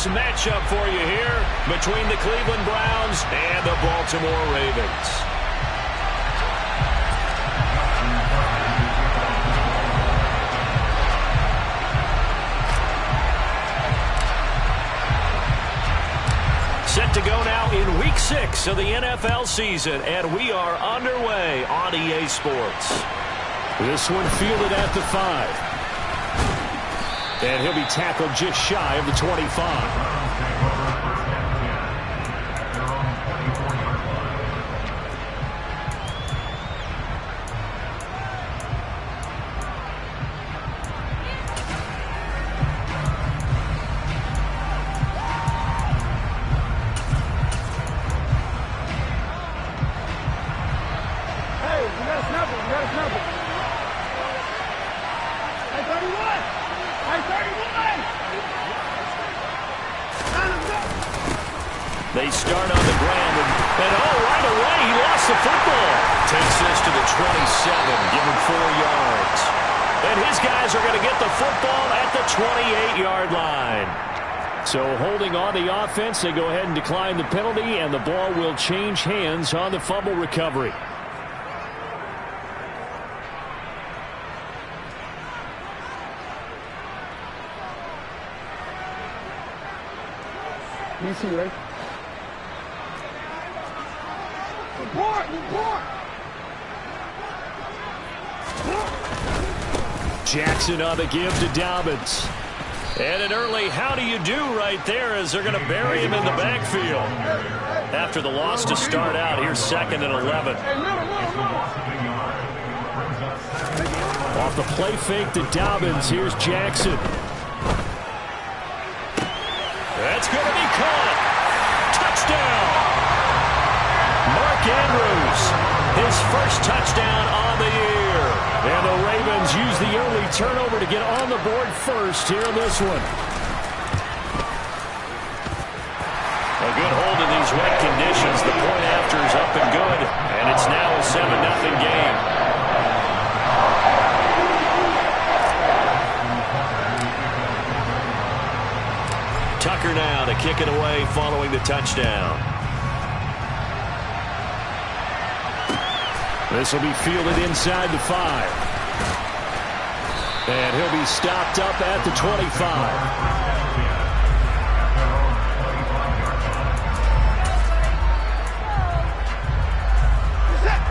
Matchup for you here between the Cleveland Browns and the Baltimore Ravens. Set to go now in Week 6 of the NFL season, and we are underway on EA Sports. This one fielded at the 5. And he'll be tackled just shy of the 25. They start on the ground, and right away, he lost the football. Takes this to the 27, give him 4 yards. And his guys are going to get the football at the 28-yard line. So holding on the offense, they go ahead and decline the penalty, and the ball will change hands on the fumble recovery. You see, right? Jackson on the give to Dobbins. And an early how do you do right there as they're going to bury him in the backfield. After the loss to start out, here's 2nd and 11. Off the play fake to Dobbins, here's Jackson. That's going to be caught. Touchdown. Mark Andrews, his first touchdown on the year. And the Ravens use the early turnover to get on the board first here in this one. A good hold in these wet conditions. The point after is up and good, and it's now a 7-0 game. Tucker now to kick it away following the touchdown. This will be fielded inside the 5. And he'll be stopped up at the 25.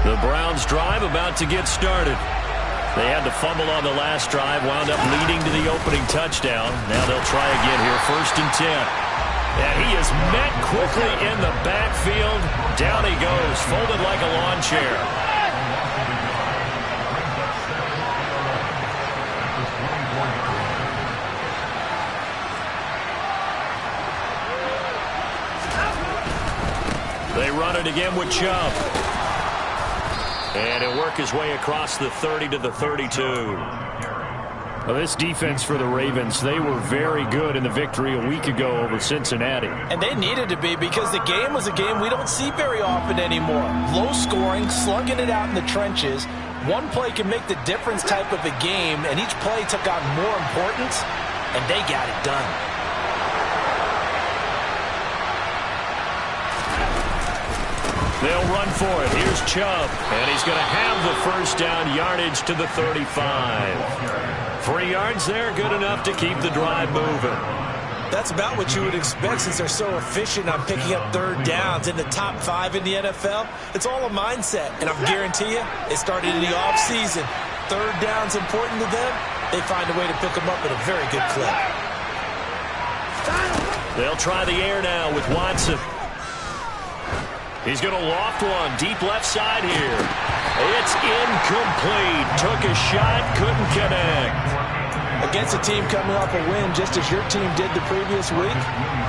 The Browns drive about to get started. They had the fumble on the last drive, wound up leading to the opening touchdown. Now they'll try again here, 1st and 10. And he is met quickly in the backfield. Down he goes, folded like a lawn chair. They run it again with Chubb. And he'll work his way across the 30 to the 32. Well, this defense for the Ravens, they were very good in the victory a week ago over Cincinnati. And they needed to be because the game was a game we don't see very often anymore. Low scoring, slugging it out in the trenches. One play can make the difference type of a game, and each play took on more importance, and they got it done. They'll run for it. Here's Chubb, and he's going to have the first down yardage to the 35. 3 yards there, good enough to keep the drive moving. That's about what you would expect since they're so efficient on picking up 3rd downs in the top 5 in the NFL. It's all a mindset, and I guarantee you, it started in the offseason. 3rd down's important to them. They find a way to pick them up at a very good clip. They'll try the air now with Watson. He's going to loft one deep left side here. It's incomplete. Took a shot, couldn't connect. Against a team coming off a win just as your team did the previous week,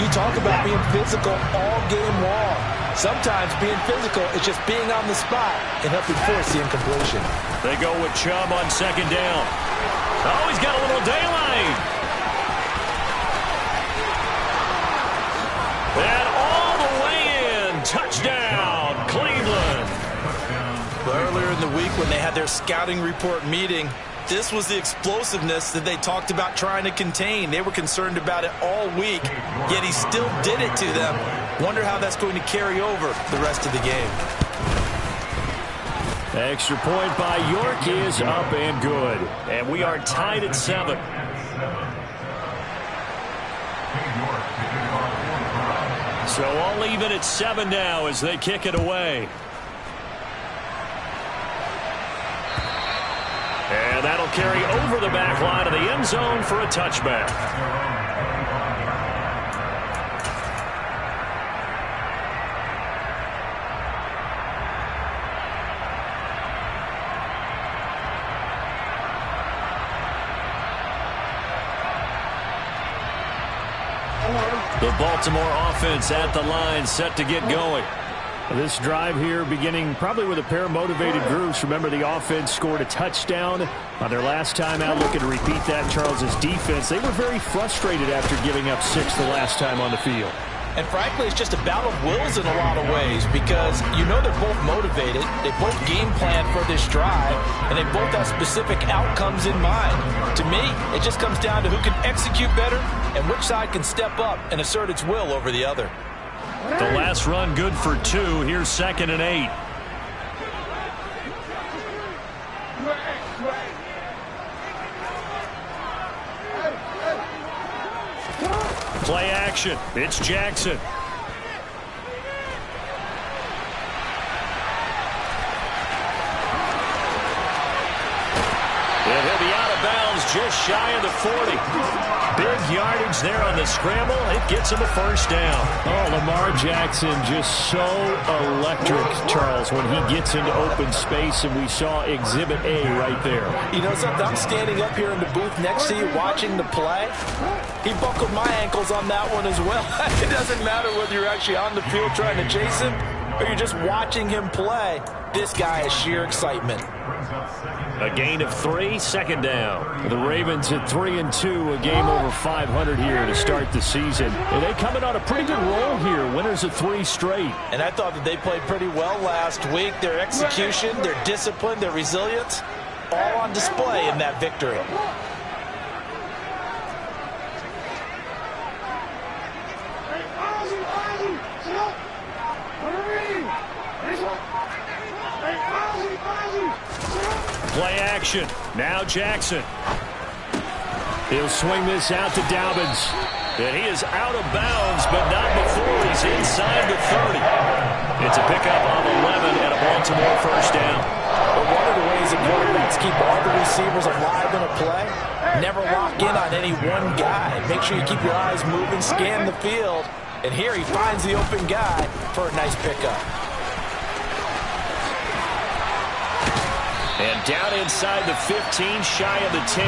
you talk about being physical all game long. Sometimes being physical is just being on the spot and helping force the incompletion. They go with Chubb on 2nd down. Oh, he's got a little daylight. And all the way in. Touchdown, Cleveland. But earlier in the week when they had their scouting report meeting, This was the explosiveness that they talked about trying to contain. They were concerned about it all week, yet he still did it to them. Wonder how that's going to carry over the rest of the game. Extra point by York is up and good. And we are tied at 7. So all even at 7 now as they kick it away. And that'll carry over the back line of the end zone for a touchback. The Baltimore offense at the line, set to get going. This drive here beginning probably with a pair of motivated groups. Remember, the offense scored a touchdown on their last time out. Looking to repeat that. Charles's defense, they were very frustrated after giving up 6 the last time on the field. And frankly, it's just a battle of wills in a lot of ways because you know they're both motivated. They both game plan for this drive, and they both have specific outcomes in mind. To me, it just comes down to who can execute better and which side can step up and assert its will over the other. The last run good for 2. Here's 2nd and 8. Play action. It's Jackson. And he'll be out of bounds just shy of the 40. Big yardage there on the scramble. It gets him a first down. Oh, Lamar Jackson just so electric, Charles, when he gets into open space, and we saw Exhibit A right there. You know something? I'm standing up here in the booth next to you watching the play. He buckled my ankles on that one as well. It doesn't matter whether you're actually on the field trying to chase him or you're just watching him play. This guy is sheer excitement. A gain of 3, 2nd down. The Ravens at 3-2, a game over 500 here to start the season. And they coming on a pretty good roll here, winners of 3 straight. And I thought that they played pretty well last week. Their execution, their discipline, their resilience, all on display in that victory. Play action. Now Jackson. He'll swing this out to Dobbins. And he is out of bounds, but not before he's inside the 30. It's a pickup on 11 and a Baltimore first down. But one of the ways that quarterbacks keep all the receivers alive in a play, never lock in on any one guy. Make sure you keep your eyes moving, scan the field. And here he finds the open guy for a nice pickup. And down inside the 15, shy of the 10.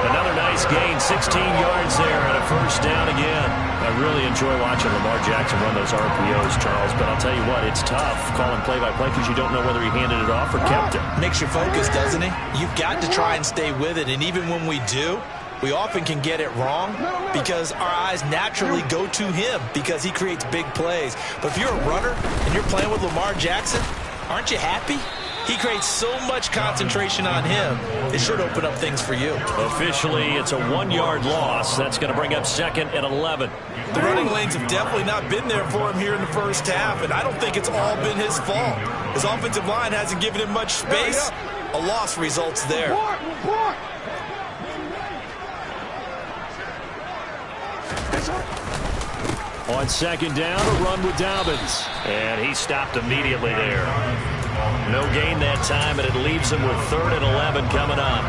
Another nice gain, 16 yards there, and a first down again. I really enjoy watching Lamar Jackson run those RPOs, Charles, but I'll tell you what, it's tough calling play-by-play because you don't know whether he handed it off or kept it. Makes you focus, doesn't he? You've got to try and stay with it, and even when we do, we often can get it wrong because our eyes naturally go to him because he creates big plays. But if you're a runner and you're playing with Lamar Jackson, aren't you happy? He creates so much concentration on him, it should open up things for you. Officially, it's a 1-yard loss. That's going to bring up 2nd and 11. The running lanes have definitely not been there for him here in the first half, and I don't think it's all been his fault. His offensive line hasn't given him much space. A loss results there. On 2nd down, a run with Dobbins. And he stopped immediately there. No gain that time, and it leaves him with 3rd and 11 coming up.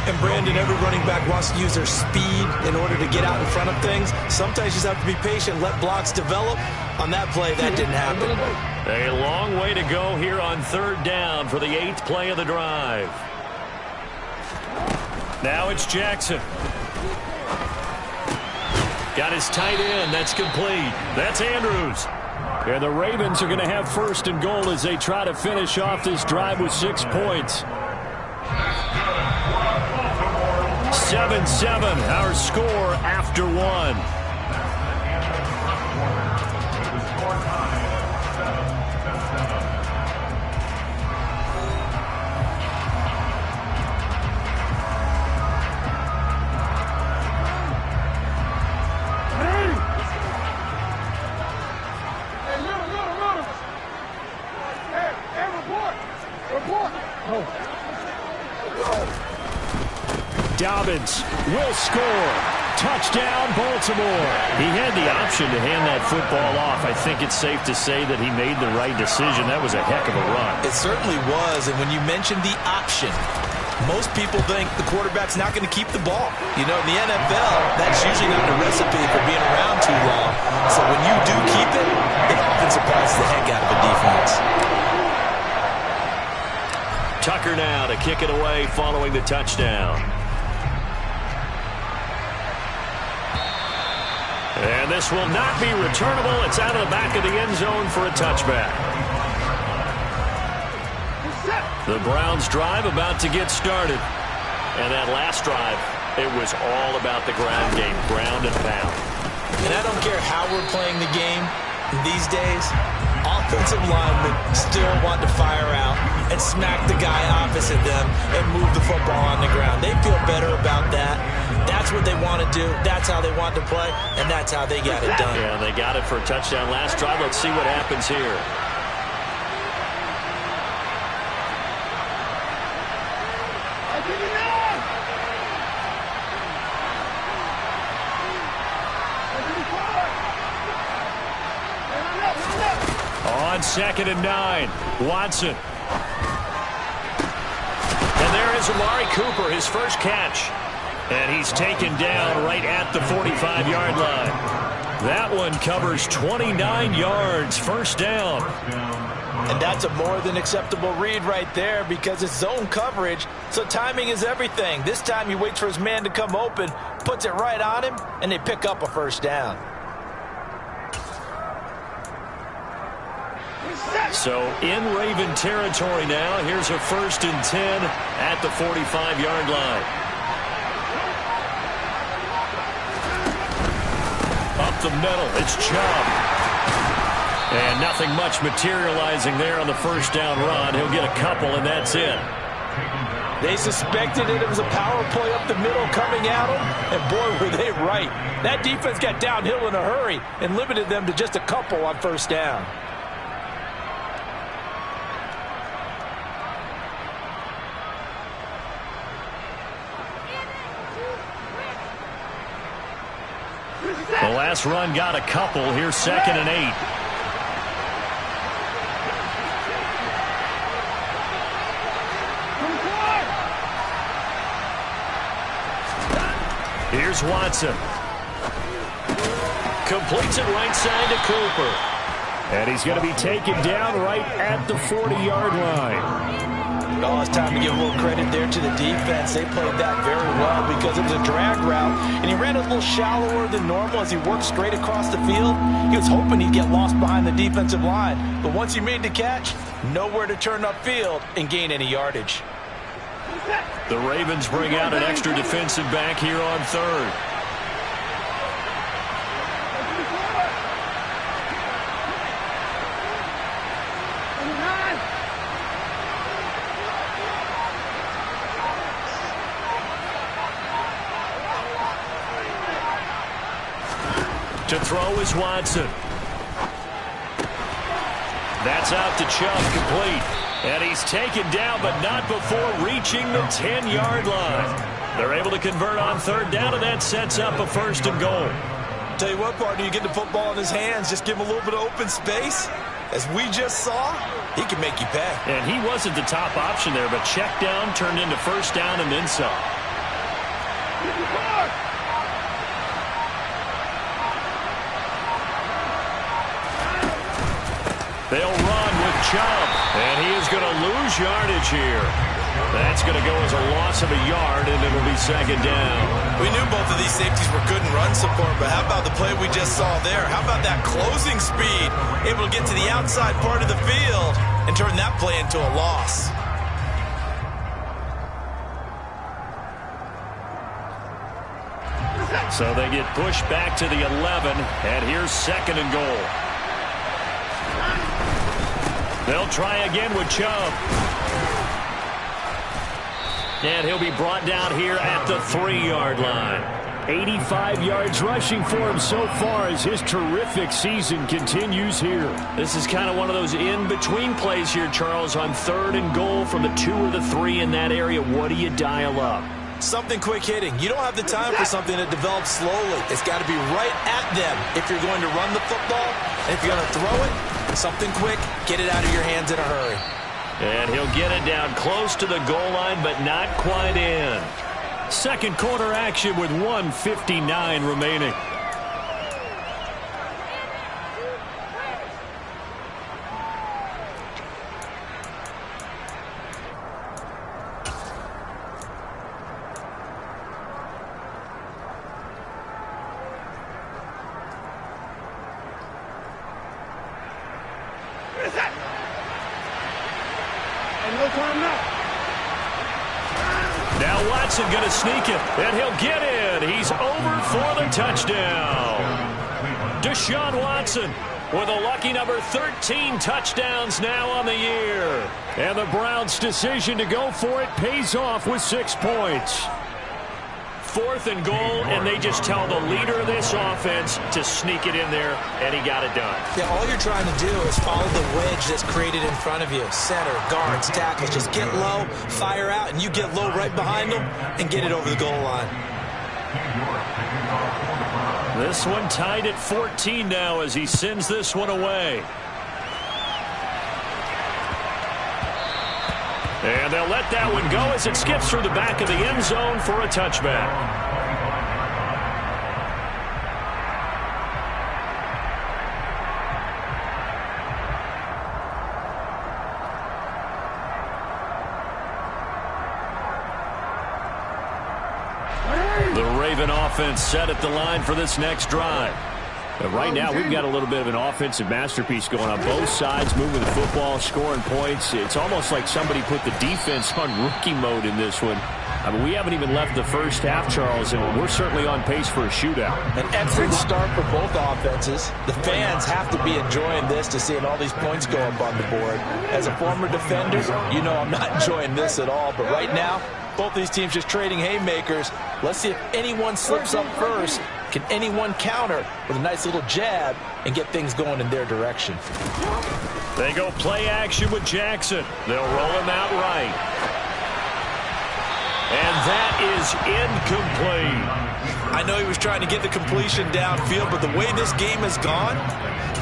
And Brandon, every running back wants to use their speed in order to get out in front of things. Sometimes you just have to be patient, let blocks develop. On that play, that didn't happen. A long way to go here on 3rd down for the 8th play of the drive. Now it's Jackson. Got his tight end. That's complete. That's Andrews. And the Ravens are going to have 1st and goal as they try to finish off this drive with 6 points. 7-7, our score after 1. Dobbins will score. Touchdown, Baltimore. He had the option to hand that football off. I think it's safe to say that he made the right decision. That was a heck of a run. It certainly was, and when you mentioned the option, most people think the quarterback's not going to keep the ball. You know, in the NFL, that's usually not a recipe for being around too long. So when you do keep it, it often surprises the heck out of a defense. Tucker now to kick it away following the touchdown. And this will not be returnable. It's out of the back of the end zone for a touchback. The Browns drive about to get started. And that last drive, it was all about the ground game, ground and pound. And I don't care how we're playing the game these days, offensive linemen still want to fire out and smack the guy opposite them and move the football on the ground. They feel better about that. That's what they want to do. That's how they want to play, and that's how they got it done. Yeah, they got it for a touchdown last drive. Let's see what happens here. On 2nd and 9, Watson. And there is Amari Cooper, his first catch. And he's taken down right at the 45-yard line. That one covers 29 yards, first down. And that's a more than acceptable read right there because it's zone coverage, so timing is everything. This time he waits for his man to come open, puts it right on him, and they pick up a first down. So in Raven territory now, here's a 1st and 10 at the 45-yard line. Up the middle, it's Chubb. And nothing much materializing there on the first down run. He'll get a couple, and that's it. They suspected it was a power play up the middle coming at them, and boy, were they right. That defense got downhill in a hurry and limited them to just a couple on first down. The last run got a couple. Here's 2nd and 8. Here's Watson. Completes it right side to Cooper. And he's going to be taken down right at the 40-yard line. Oh, it's time to give a little credit there to the defense. They played that very well because it was a drag route, and he ran a little shallower than normal as he worked straight across the field. He was hoping he'd get lost behind the defensive line, but once he made the catch, nowhere to turn upfield and gain any yardage. The Ravens bring out an extra defensive back here on 3rd. To throw is Watson. That's out to Chubb, complete. And he's taken down, but not before reaching the 10-yard line. They're able to convert on 3rd down, and that sets up a 1st and goal. Tell you what, partner, you get the football in his hands, just give him a little bit of open space. As we just saw, he can make you pay. And he wasn't the top option there, but check down turned into 1st down and then some. They'll run with Chubb, and he is going to lose yardage here. That's going to go as a loss of a yard, and it'll be 2nd down. We knew both of these safeties were good in run support, but how about the play we just saw there? How about that closing speed? Able to get to the outside part of the field and turn that play into a loss. So they get pushed back to the 11, and here's 2nd and goal. They'll try again with Chubb. And he'll be brought down here at the 3-yard line. 85 yards rushing for him so far as his terrific season continues here. This is kind of one of those in-between plays here, Charles, on 3rd and goal from the 2 or the 3 in that area. What do you dial up? Something quick hitting. You don't have the time for something that develops slowly. It's got to be right at them if you're going to run the football. And if you're going to throw it, something quick, get it out of your hands in a hurry. And he'll get it down close to the goal line, but not quite in. Second quarter action with 1:59 remaining. Now Watson going to sneak it, and he'll get in. He's over for the touchdown. Deshaun Watson with a lucky number 13 touchdowns now on the year. And the Browns' decision to go for it pays off with 6 points. 4th and goal, and they just tell the leader of this offense to sneak it in there, and he got it done. Yeah, all you're trying to do is follow the wedge that's created in front of you. Center, guards, tackles, just get low, fire out, and you get low right behind them and get it over the goal line. This one tied at 14 now as he sends this one away. And they'll let that one go as it skips through the back of the end zone for a touchback. The Raven offense set at the line for this next drive. But right now, we've got a little bit of an offensive masterpiece going on both sides, moving the football, scoring points. It's almost like somebody put the defense on rookie mode in this one. I mean, we haven't even left the first half, Charles, and we're certainly on pace for a shootout. An excellent start for both offenses. The fans have to be enjoying this to seeing all these points go up on the board. As a former defender, you know I'm not enjoying this at all. But right now, both these teams just trading haymakers. Let's see if anyone slips up first. Can anyone counter with a nice little jab and get things going in their direction? They go play action with Jackson. They'll roll him out right. And that is incomplete. I know he was trying to get the completion downfield, but the way this game has gone,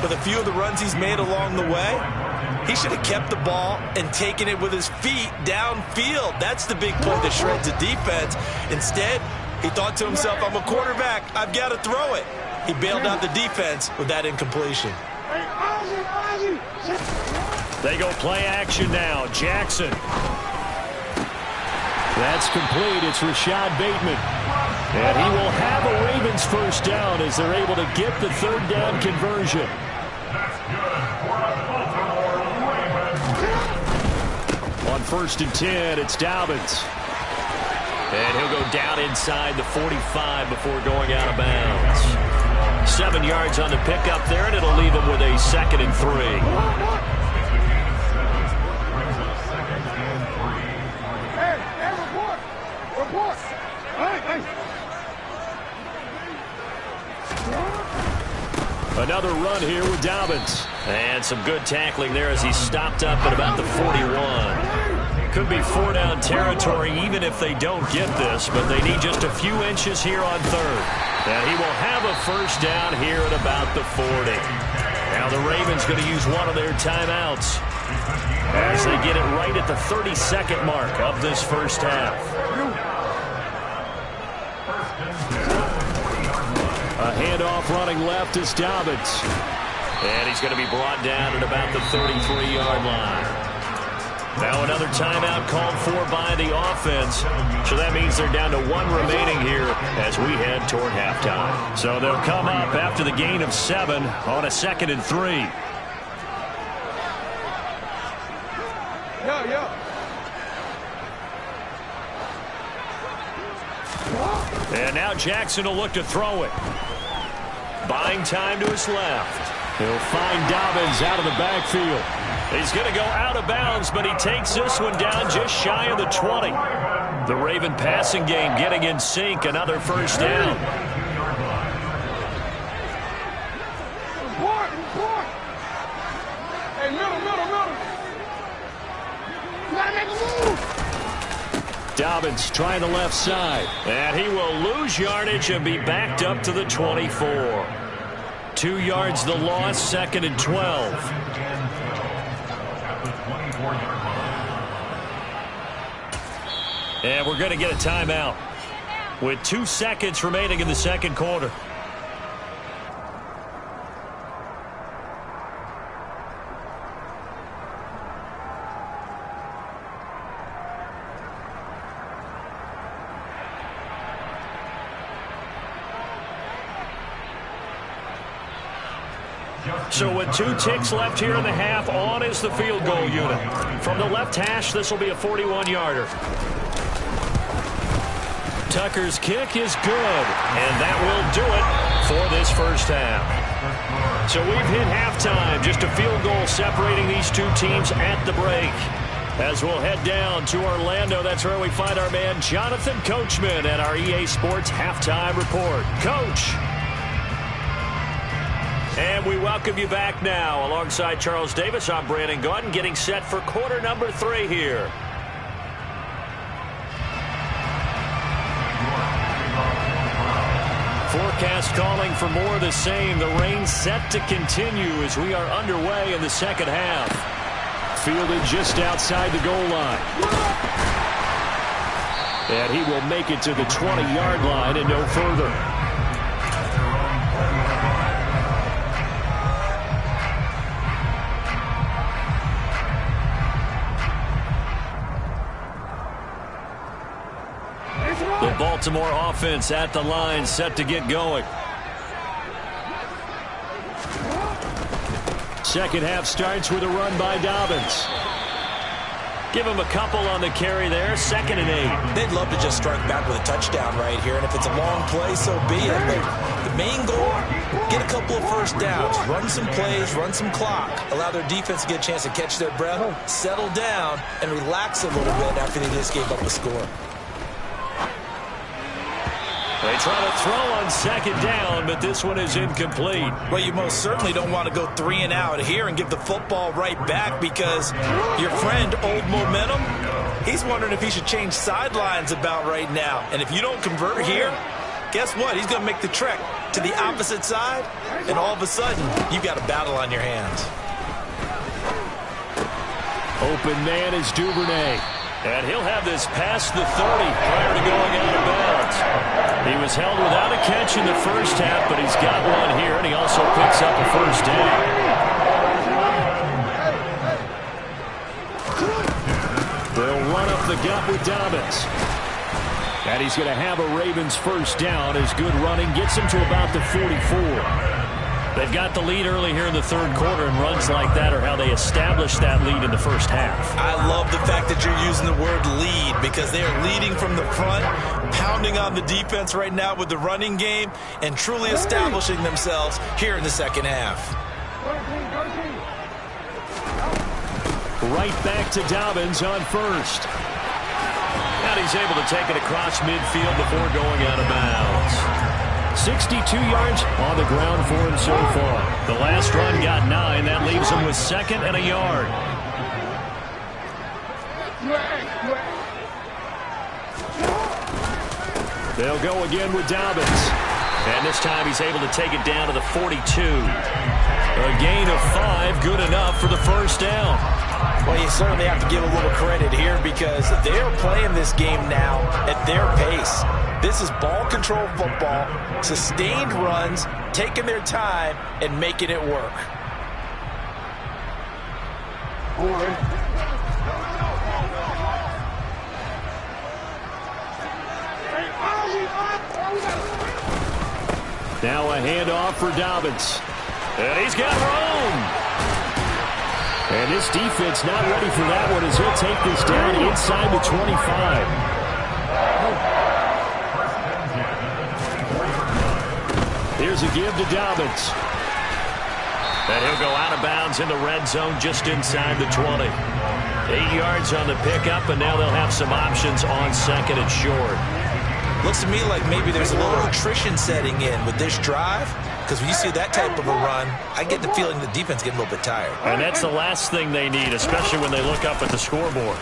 with a few of the runs he's made along the way, he should have kept the ball and taken it with his feet downfield. That's the big play that shreds the defense. Instead, he thought to himself, I'm a quarterback. I've got to throw it. He bailed out the defense with that incompletion. They go play action now. Jackson. That's complete. It's Rashad Bateman. And he will have a Ravens first down as they're able to get the third down conversion. On 1st and 10, it's Dobbins. And he'll go down inside the 45 before going out of bounds. 7 yards on the pickup there, and it'll leave him with a 2nd and 3. Another run here with Dobbins. And some good tackling there as he stopped up at about the 41. Could be 4-down territory even if they don't get this, but they need just a few inches here on 3rd. And he will have a first down here at about the 40. Now the Ravens going to use one of their timeouts as they get it right at the 32nd mark of this first half. A handoff running left is Dobbins. And he's going to be brought down at about the 33-yard line. Now another timeout called for by the offense. So that means they're down to 1 remaining here as we head toward halftime. So they'll come up after the gain of 7 on a 2nd and 3. And now Jackson will look to throw it. Buying time to his left. He'll find Dobbins out of the backfield. He's going to go out of bounds, but he takes this one down just shy of the 20. The Raven passing game getting in sync. Another first down. Dobbins trying the left side. And he will lose yardage and be backed up to the 24. 2 yards the loss, 2nd and 12. And we're going to get a timeout with 2 seconds remaining in the second quarter. So with 2 ticks left here in the half, on is the field goal unit. From the left hash, this will be a 41-yarder. Tucker's kick is good, and that will do it for this first half. So we've hit halftime, just a field goal separating these 2 teams at the break. As we'll head down to Orlando, that's where we find our man Jonathan Coachman at our EA Sports Halftime Report. Coach! And we welcome you back now. Alongside Charles Davis, I'm Brandon Gaudin, getting set for quarter number 3 here. Forecast calling for more of the same. The rain set to continue as we are underway in the second half. Fielded just outside the goal line. And he will make it to the 20-yard line and no further. The Baltimore offense at the line, set to get going. Second half starts with a run by Dobbins. Give him a couple on the carry there, 2nd and 8. They'd love to just strike back with a touchdown right here, and if it's a long play, so be it. But the main goal, get a couple of first downs, run some plays, run some clock, allow their defense to get a chance to catch their breath, settle down, and relax a little bit after they just gave up a score. They try to throw on 2nd down, but this one is incomplete. Well, you most certainly don't want to go 3 and out here and give the football right back, because your friend, Old Momentum, he's wondering if he should change sidelines about right now. And if you don't convert here, guess what? He's going to make the trek to the opposite side, and all of a sudden, you've got a battle on your hands. Open man is Duvernay. And he'll have this past the 30 prior to going out of bounds. He was held without a catch in the first half, but he's got one here, and he also picks up a first down. They'll run up the gut with Dobbins. And he's going to have a Ravens first down as good running gets him to about the 44. They've got the lead early here in the third quarter, and runs like that are how they established that lead in the first half. I love the fact that you're using the word lead, because they are leading from the front, pounding on the defense right now with the running game, and truly establishing themselves here in the second half. Right back to Dobbins on first. And he's able to take it across midfield before going out of bounds. 62 yards on the ground for him so far. The last run got 9. That leaves him with 2nd and a yard. They'll go again with Dobbins. And this time he's able to take it down to the 42. A gain of 5, good enough for the first down. Well, you certainly have to give a little credit here, because they're playing this game now at their pace. This is ball control football, sustained runs, taking their time and making it work. Now a handoff for Dobbins. And he's got room. And this defense not ready for that one as he'll take this down inside the 25. Here's a give to Dobbins. And he'll go out of bounds in the red zone just inside the 20. 8 yards on the pickup, and now they'll have some options on 2nd and short. Looks to me like maybe there's a little attrition setting in with this drive, because when you see that type of a run, I get the feeling the defense getting a little bit tired. And that's the last thing they need, especially when they look up at the scoreboard.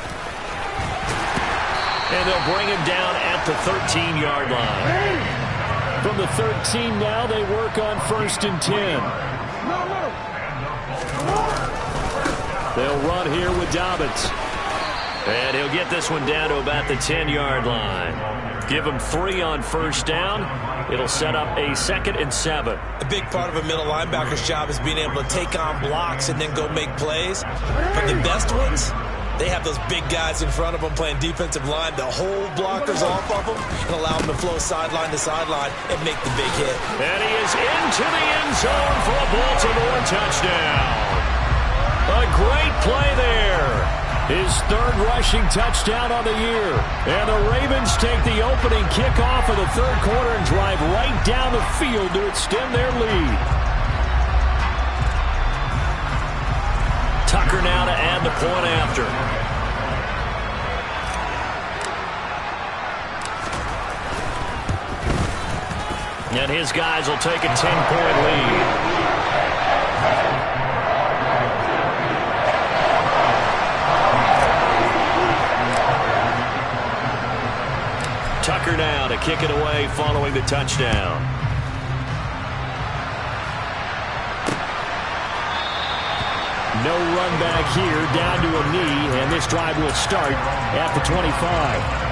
And they'll bring him down at the 13-yard line. From the 13 now, they work on 1st and 10. They'll run here with Dobbins. And he'll get this one down to about the 10-yard line. Give him 3 on 1st down. It'll set up a 2nd and 7. A big part of a middle linebacker's job is being able to take on blocks and then go make plays. But the best ones, they have those big guys in front of them playing defensive line to hold blockers off of them and allow them to flow sideline to sideline and make the big hit. And he is into the end zone for a Baltimore touchdown. A great play there. His 3rd rushing touchdown on the year. And the Ravens take the opening kickoff of the 3rd quarter and drive right down the field to extend their lead. Tucker now to add the point after. And his guys will take a 10-point lead. Tucker now to kick it away following the touchdown. No run back here, down to a knee, and this drive will start at the 25.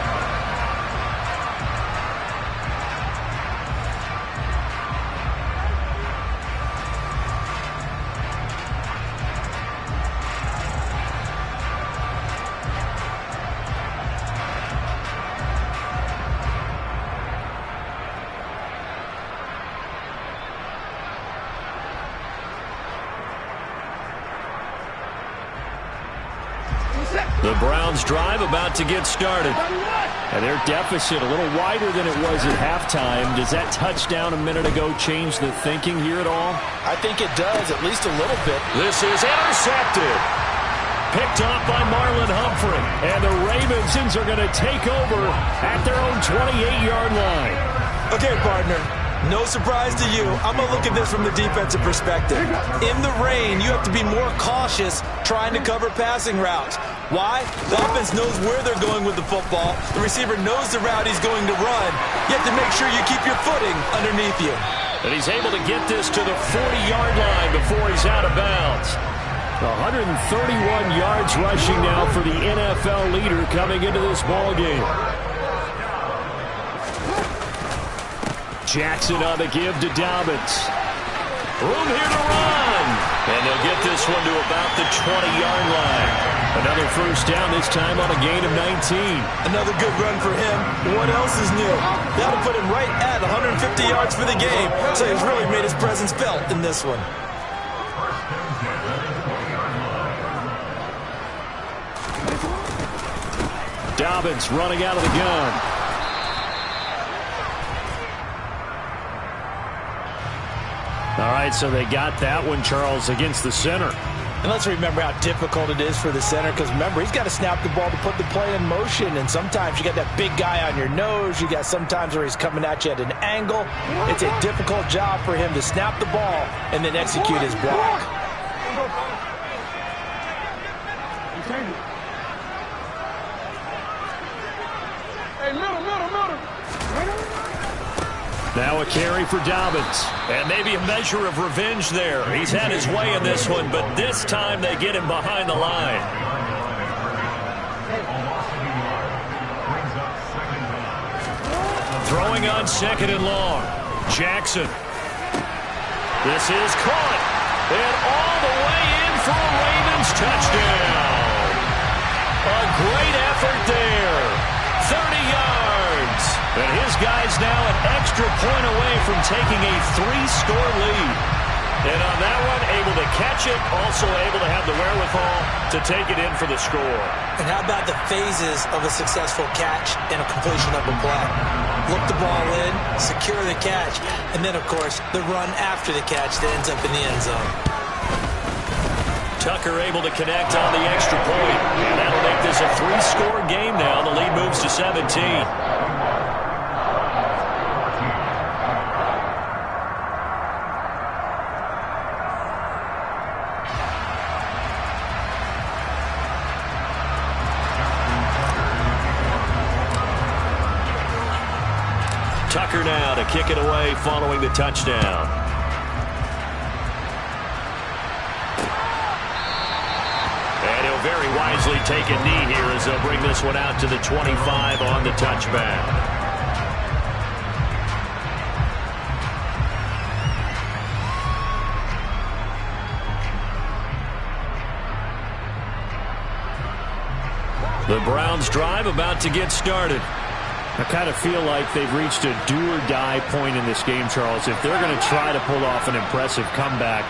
The Browns drive about to get started. And their deficit a little wider than it was at halftime. Does that touchdown a minute ago change the thinking here at all? I think it does, at least a little bit. This is intercepted. Picked off by Marlon Humphrey. And the Ravens are going to take over at their own 28-yard line. Okay, partner. No surprise to you. I'm going to look at this from the defensive perspective. In the rain, you have to be more cautious trying to cover passing routes. Why? The offense knows where they're going with the football. The receiver knows the route he's going to run. You have to make sure you keep your footing underneath you. And he's able to get this to the 40-yard line before he's out of bounds. 131 yards rushing now for the NFL leader coming into this ball game. Jackson on the give to Dobbins. Room here to run. And they'll get this one to about the 20-yard line. Another 1st down, this time on a gain of 19. Another good run for him. What else is new? That'll put him right at 150 yards for the game. So he's really made his presence felt in this one. Dobbins running out of the gun. All right, so they got that one, Charles, against the center. And let's remember how difficult it is for the center, because remember, he's got to snap the ball to put the play in motion, and sometimes you got that big guy on your nose. You got sometimes where he's coming at you at an angle. It's a difficult job for him to snap the ball and then execute his block. Now a carry for Dobbins. And maybe a measure of revenge there. He's had his way in this one, but this time they get him behind the line. Throwing on 2nd and long. Jackson. This is caught. And all the way in for a Ravens touchdown. A great effort there. 30 yards. And his guys now an extra point away from taking a 3-score lead. And on that one, able to catch it, also able to have the wherewithal to take it in for the score. And how about the phases of a successful catch and a completion of a play? Look the ball in, secure the catch, and then, of course, the run after the catch that ends up in the end zone. Tucker able to connect on the extra point. And that'll make this a 3-score game now. The lead moves to 17. Walker now to kick it away following the touchdown. And he'll very wisely take a knee here as they'll bring this one out to the 25 on the touchback. The Browns drive about to get started. I kind of feel like they've reached a do-or-die point in this game, Charles. If they're going to try to pull off an impressive comeback,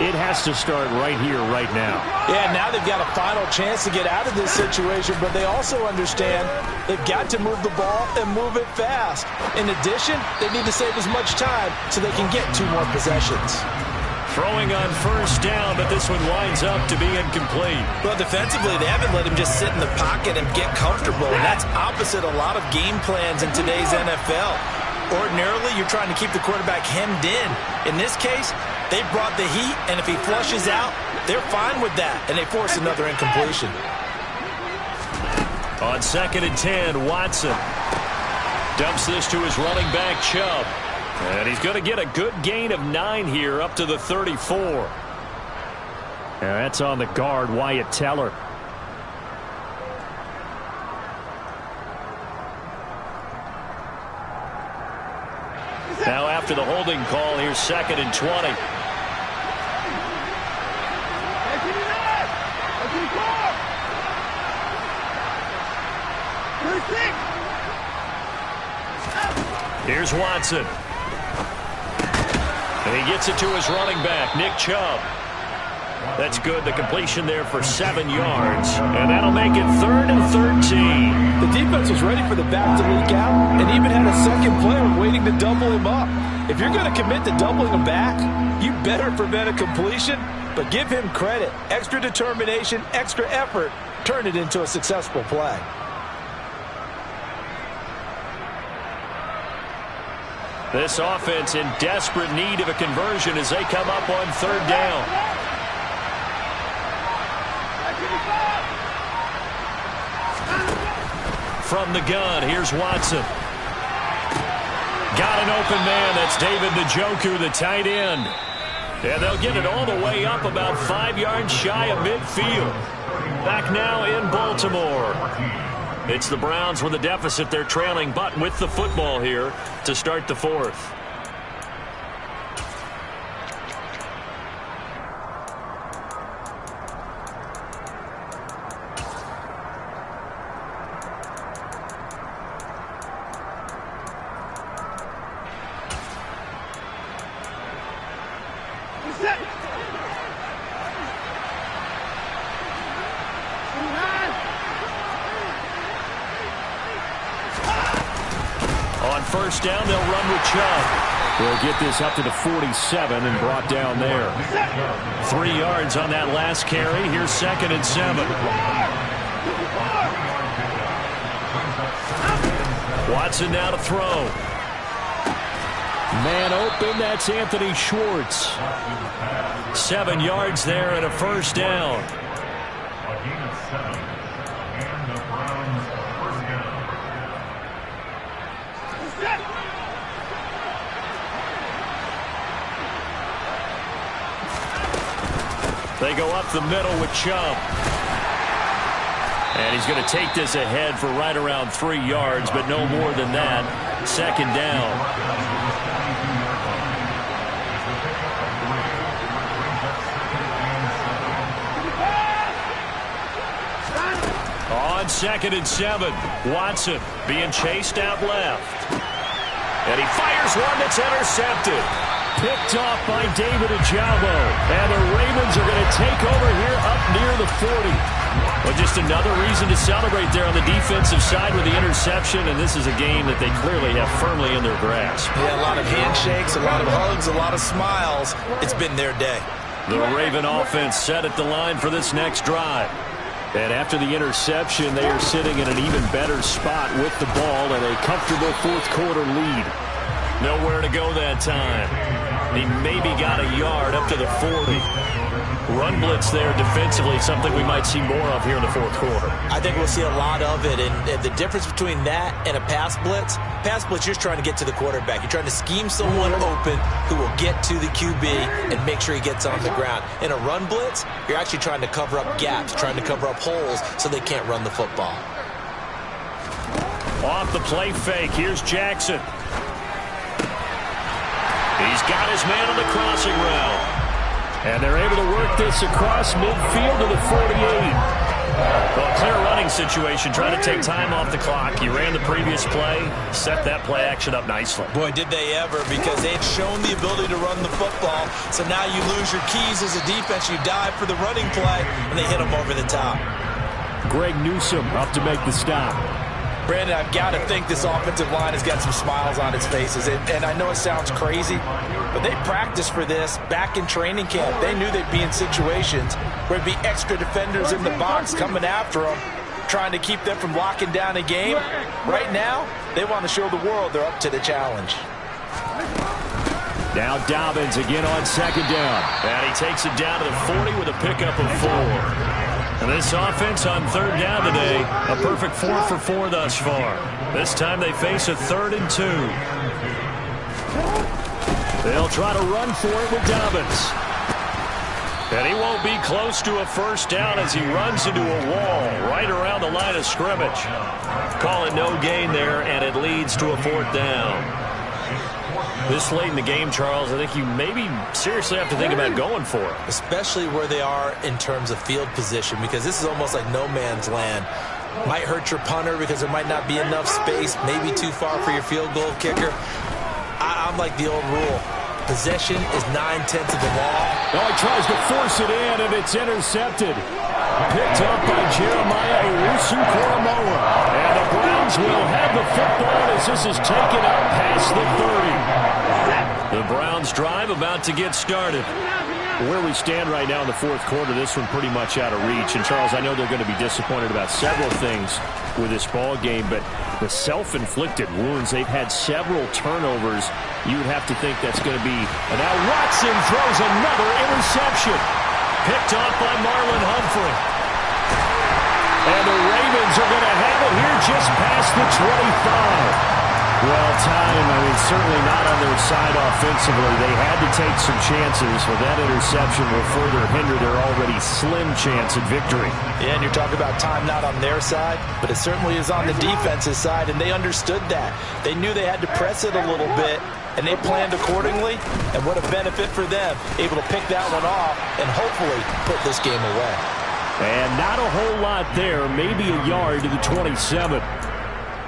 it has to start right here, right now. Yeah, now they've got a final chance to get out of this situation, but they also understand they've got to move the ball and move it fast. In addition, they need to save as much time so they can get 2 more possessions. Throwing on first down, but this one winds up to be incomplete. Well, defensively, they haven't let him just sit in the pocket and get comfortable, and that's opposite a lot of game plans in today's NFL. Ordinarily, you're trying to keep the quarterback hemmed in. In this case, they brought the heat, and if he flushes out, they're fine with that, and they force another incompletion. On 2nd and 10, Watson dumps this to his running back, Chubb. And he's going to get a good gain of 9 here up to the 34. And that's on the guard, Wyatt Teller. Now after the holding call, here's 2nd and 20. Here's Watson. And he gets it to his running back, Nick Chubb. That's good. The completion there for 7 yards. And that'll make it 3rd and 13. The defense was ready for the back to leak out and even had a second player waiting to double him up. If you're going to commit to doubling him back, you better prevent a completion, but give him credit. Extra determination, extra effort, turn it into a successful play. This offense in desperate need of a conversion as they come up on 3rd down. From the gun, here's Watson. Got an open man. That's David Njoku, the tight end. And they'll get it all the way up about 5 yards shy of midfield. Back now in Baltimore. It's the Browns with a deficit. They're trailing, but with the football here to start the 4th. On first down, they'll run with Chubb. They'll get this up to the 47 and brought down there. 3 yards on that last carry. Here's 2nd and 7. Watson now to throw. Man open, that's Anthony Schwartz. 7 yards there and a first down. They go up the middle with Chubb. And he's going to take this ahead for right around 3 yards, but no more than that. 2nd down. On 2nd and 7, Watson being chased out left. And he fires one that's intercepted. Picked off by David Ojabo. And the Ravens are going to take over here up near the 40. Well, just another reason to celebrate there on the defensive side with the interception. And this is a game that they clearly have firmly in their grasp. Yeah, a lot of handshakes, a lot of hugs, a lot of smiles. It's been their day. The Raven offense set at the line for this next drive. And after the interception, they are sitting in an even better spot with the ball and a comfortable 4th quarter lead. Nowhere to go that time. He maybe got a yard up to the 40. Run blitz there defensively, something we might see more of here in the fourth quarter. I think we'll see a lot of it, and the difference between that and a pass blitz, you're just trying to get to the quarterback. You're trying to scheme someone open who will get to the QB and make sure he gets on the ground. In a run blitz, you're actually trying to cover up gaps, trying to cover up holes so they can't run the football. Off the play fake, here's Jackson. He's got his man on the crossing route. And they're able to work this across midfield to the 48. Well, clear running situation, trying to take time off the clock. He ran the previous play, set that play action up nicely. Boy, did they ever, because they'd shown the ability to run the football. So now you lose your keys as a defense. You dive for the running play, and they hit them over the top. Greg Newsome up to make the stop. Brandon, I've got to think this offensive line has got some smiles on its faces. And I know it sounds crazy, but they practiced for this back in training camp. They knew they'd be in situations where there'd be extra defenders in the box coming after them, trying to keep them from locking down a game. Right now, they want to show the world they're up to the challenge. Now Dobbins again on second down. And he takes it down to the 40 with a pickup of 4. And this offense on third down today, a perfect 4 for 4 thus far. This time they face a 3rd and 2. They'll try to run for it with Dobbins. And he won't be close to a first down as he runs into a wall right around the line of scrimmage. Call it no gain there, and it leads to a 4th down. This late in the game, Charles, I think you maybe seriously have to think about going for it. Especially where they are in terms of field position, because this is almost like no man's land. Might hurt your punter because there might not be enough space, maybe too far for your field goal kicker. I'm like the old rule. Possession is 9/10 of the law. Oh, he tries to force it in, and it's intercepted. Picked up by Jeremiah Owusu-Koramoah. And the Browns will have the football as this is taken up past the 30. The Browns drive about to get started. Where we stand right now in the fourth quarter, this one pretty much out of reach. And, Charles, I know they're going to be disappointed about several things with this ball game, but the self-inflicted wounds, they've had several turnovers. You would have to think that's going to be. And now Watson throws another interception. Picked off by Marlon Humphrey. And the Ravens are going to have it here just past the 25. Well, time, I mean, certainly not on their side offensively. They had to take some chances, but that interception will further hinder their already slim chance at victory. Yeah, and you're talking about time not on their side, but it certainly is on the defense's side, and they understood that. They knew they had to press it a little bit, and they planned accordingly, and what a benefit for them, able to pick that one off and hopefully put this game away. And not a whole lot there, maybe a yard to the 27.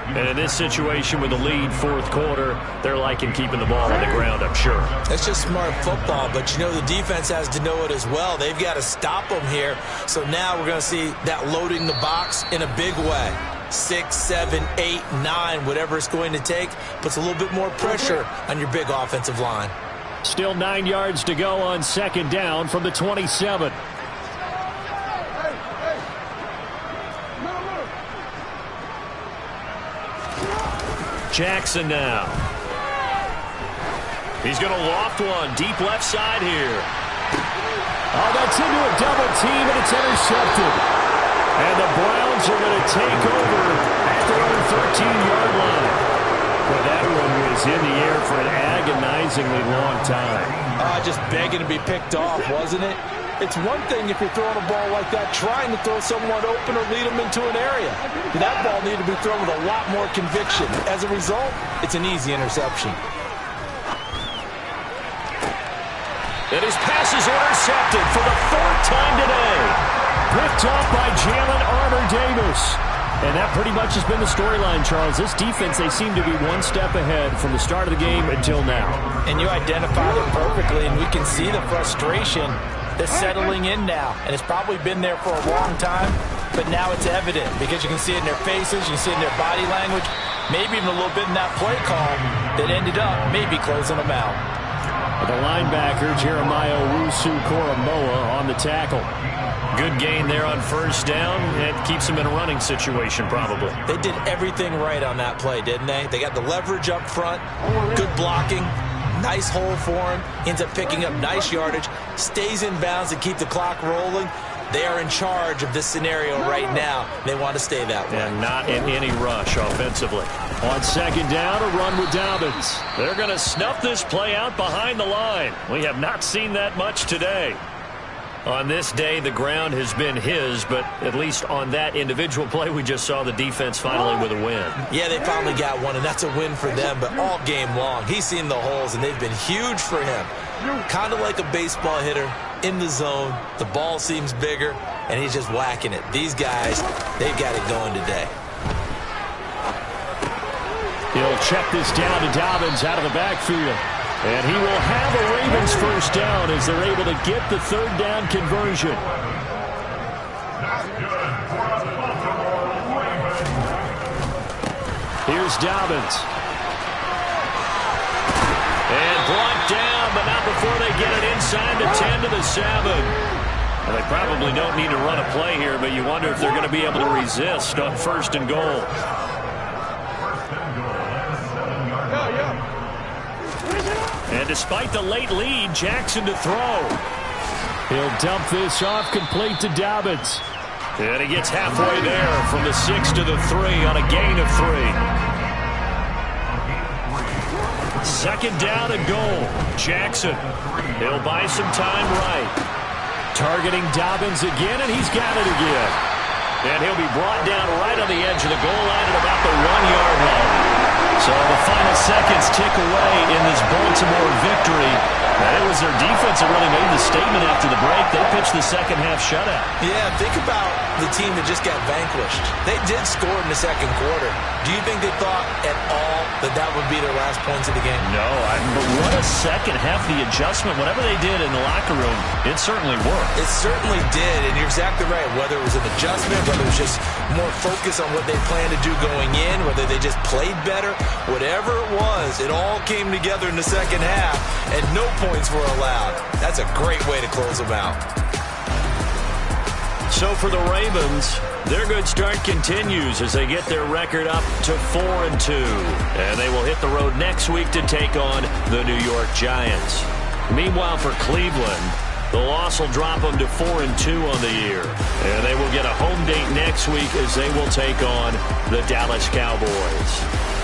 And in this situation with the lead fourth quarter, they're liking keeping the ball on the ground, I'm sure. That's just smart football, but you know the defense has to know it as well. They've got to stop them here. So now we're going to see that loading the box in a big way. 6, 7, 8, 9, whatever it's going to take, puts a little bit more pressure on your big offensive line. Still 9 yards to go on second down from the 27. Jackson now. He's going to loft one deep left side here. Oh, that's into a double team, and it's intercepted. And the Browns are going to take over at their own 13-yard line. Well, that one was in the air for an agonizingly long time. Just begging to be picked off, wasn't it? It's one thing if you're throwing a ball like that, trying to throw someone open or lead them into an area. That ball needed to be thrown with a lot more conviction. As a result, it's an easy interception. And his pass is intercepted for the 4th time today. Picked off by Jalen Armour-Davis. And that pretty much has been the storyline, Charles. This defense, they seem to be one step ahead from the start of the game until now. And you identified it perfectly, and we can see the frustration that's settling in now. And it's probably been there for a long time, but now it's evident because you can see it in their faces, you can see it in their body language, maybe even a little bit in that play call that ended up maybe closing them out. The linebacker, Jeremiah Owusu-Koramoah, on the tackle. Good gain there on first down. It keeps them in a running situation, probably. They did everything right on that play, didn't they? They got the leverage up front, good blocking, Nice hole for him. Ends up picking up nice yardage. Stays in bounds to keep the clock rolling. They are in charge of this scenario right now. They want to stay that way. And not in any rush offensively. On second down, a run with Dobbins. They're going to snuff this play out behind the line. We have not seen that much today. On this day, the ground has been his, but at least on that individual play, we just saw the defense finally with a win. Yeah, they finally got one, and that's a win for them, but all game long, he's seen the holes, and they've been huge for him. Kind of like a baseball hitter in the zone. The ball seems bigger, and he's just whacking it. These guys, they've got it going today. He'll check this down to Dobbins out of the backfield. And he will have a Ravens first down as they're able to get the third down conversion. Here's Dobbins. And brought down, but not before they get it inside the 10 to the 7. Well, they probably don't need to run a play here, but you wonder if they're going to be able to resist on first and goal. And despite the late lead, Jackson to throw. He'll dump this off complete to Dobbins. And he gets halfway there from the 6 to the 3 on a gain of 3. Second down and goal. Jackson. He'll buy some time right. Targeting Dobbins again, and he's got it again. And he'll be brought down right on the edge of the goal line at about the 1-yard line. So the final seconds tick away in this Baltimore victory. And it was their defense that really made the statement after the break. They pitched the second half shutout. Yeah, think about the team that just got vanquished. They did score in the second quarter. Do you think they thought at all that that would be their last points of the game? No, but what a second half. The adjustment, whatever they did in the locker room, it certainly worked. It certainly did, and you're exactly right. Whether it was an adjustment, whether it was just more focus on what they planned to do going in, whether they just played better, whatever it was, it all came together in the second half, and no points were allowed. That's a great way to close them out. So for the Ravens, their good start continues as they get their record up to 4-2. And they will hit the road next week to take on the New York Giants. Meanwhile, for Cleveland, the loss will drop them to 4-2 on the year. And they will get a home date next week as they will take on the Dallas Cowboys.